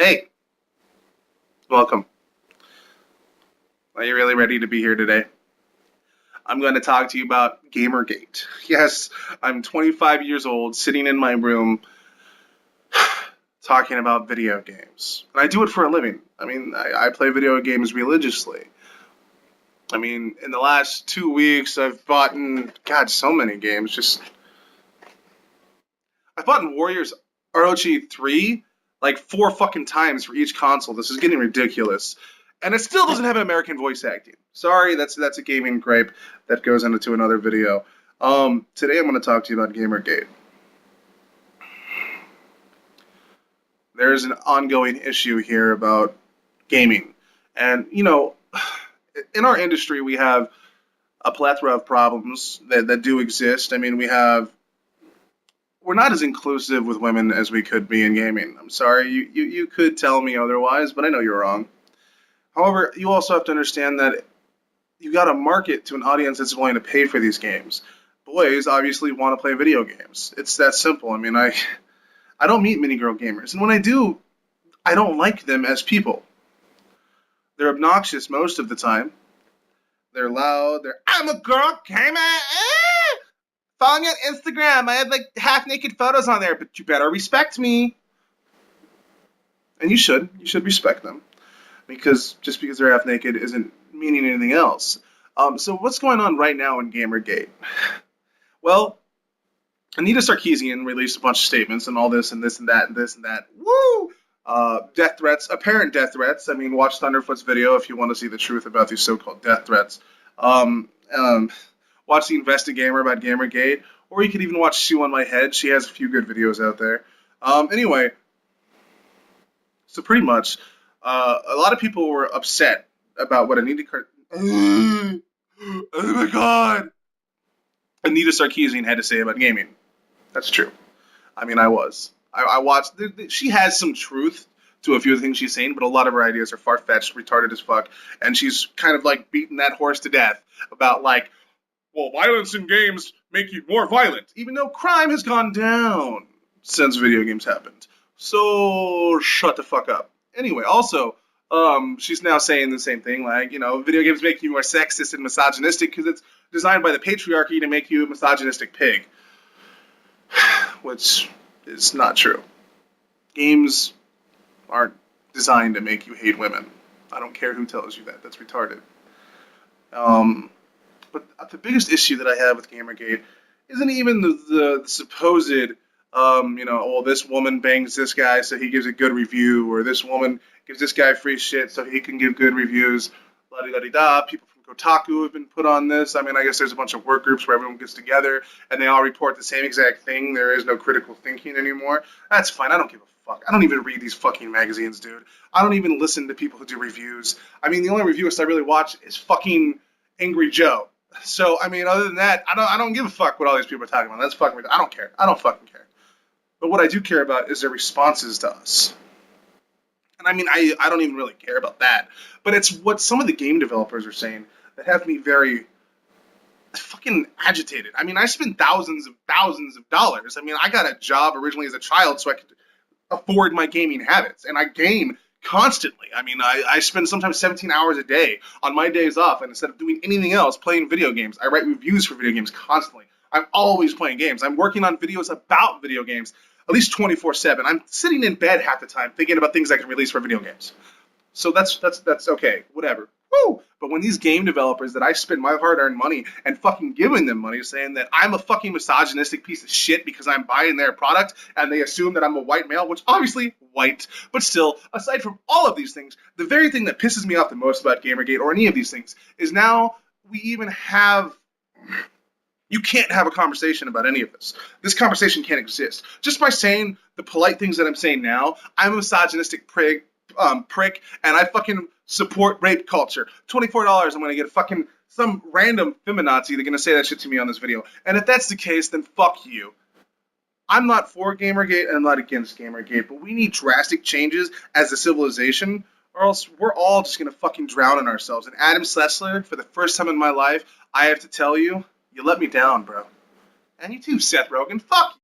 Hey, welcome. Are you really ready to be here today? I'm going to talk to you about Gamergate. Yes, I'm 25 years old, sitting in my room, talking about video games. And I do it for a living. I play video games religiously. In the last 2 weeks, I've bought, God, so many games. I've bought Warriors ROG 3 like four fucking times for each console. This is getting ridiculous. And it still doesn't have an American voice acting. Sorry, that's a gaming gripe that goes into another video. Today I'm going to talk to you about Gamergate. There's an ongoing issue here about gaming. And, in our industry, we have a plethora of problems that do exist. We're not as inclusive with women as we could be in gaming. I'm sorry, you could tell me otherwise, but I know you're wrong. However, you also have to understand that you got to market to an audience that's willing to pay for these games. Boys obviously want to play video games. It's that simple. I don't meet many girl gamers, and when I do, I don't like them as people. They're obnoxious most of the time. They're loud. I'm a girl gamer. Follow me on Instagram. I have like half naked photos on there, but you better respect me. And you should. You should respect them. Because just because they're half naked isn't meaning anything else. So what's going on right now in Gamergate? Well, Anita Sarkeesian released a bunch of statements and all this and this and that and this and that. Woo! Death threats, apparent death threats. Watch Thunderfoot's video if you want to see the truth about these so-called death threats. Watch the Investigamer about Gamergate, or you could even watch Shoe on My Head. She has a few good videos out there. Anyway, so pretty much, a lot of people were upset about what Anita. Oh my God! Anita Sarkeesian had to say about gaming. That's true. I was. I watched. She has some truth to a few of the things she's saying, but a lot of her ideas are far-fetched, retarded as fuck, and she's kind of like beating that horse to death about like, well, violence in games make you more violent, even though crime has gone down since video games happened. So shut the fuck up. Anyway, also, she's now saying the same thing, like, video games make you more sexist and misogynistic because it's designed by the patriarchy to make you a misogynistic pig. Which is not true. Games aren't designed to make you hate women. I don't care who tells you that. That's retarded. But the biggest issue that I have with Gamergate isn't even the supposed, well, this woman bangs this guy so he gives a good review, or this woman gives this guy free shit so he can give good reviews, la-di-da-di-da. People from Kotaku have been put on this. I guess there's a bunch of work groups where everyone gets together and they all report the same exact thing. There is no critical thinking anymore. That's fine. I don't give a fuck. I don't even read these fucking magazines, dude. I don't even listen to people who do reviews. The only reviewist I really watch is fucking Angry Joe. So, other than that, I don't give a fuck what all these people are talking about. That's fucking, I don't care. I don't fucking care. But what I do care about is their responses to us. And I don't even really care about that. But it's what some of the game developers are saying that have me very fucking agitated. I spend thousands of dollars. I got a job originally as a child so I could afford my gaming habits. And I game constantly. I spend sometimes 17 hours a day on my days off, and instead of doing anything else, playing video games. I write reviews for video games constantly. I'm always playing games. I'm working on videos about video games at least 24/7. I'm sitting in bed half the time thinking about things I can release for video games. So that's okay, whatever. Woo! But when these game developers that I spend my hard-earned money and fucking giving them money saying that I'm a fucking misogynistic piece of shit because I'm buying their product and they assume that I'm a white male, which obviously white, but still, aside from all of these things, the very thing that pisses me off the most about Gamergate or any of these things is now we even have... You can't have a conversation about any of this. This conversation can't exist. Just by saying the polite things that I'm saying now, I'm a misogynistic prick, and I fucking support rape culture. $24, I'm gonna get some random feminazi that's gonna say that shit to me on this video. And if that's the case, then fuck you. I'm not for Gamergate and I'm not against Gamergate, but we need drastic changes as a civilization, or else we're all just gonna fucking drown in ourselves. And Adam Sessler, for the first time in my life, I have to tell you, you let me down, bro. And you too, Seth Rogen. Fuck you.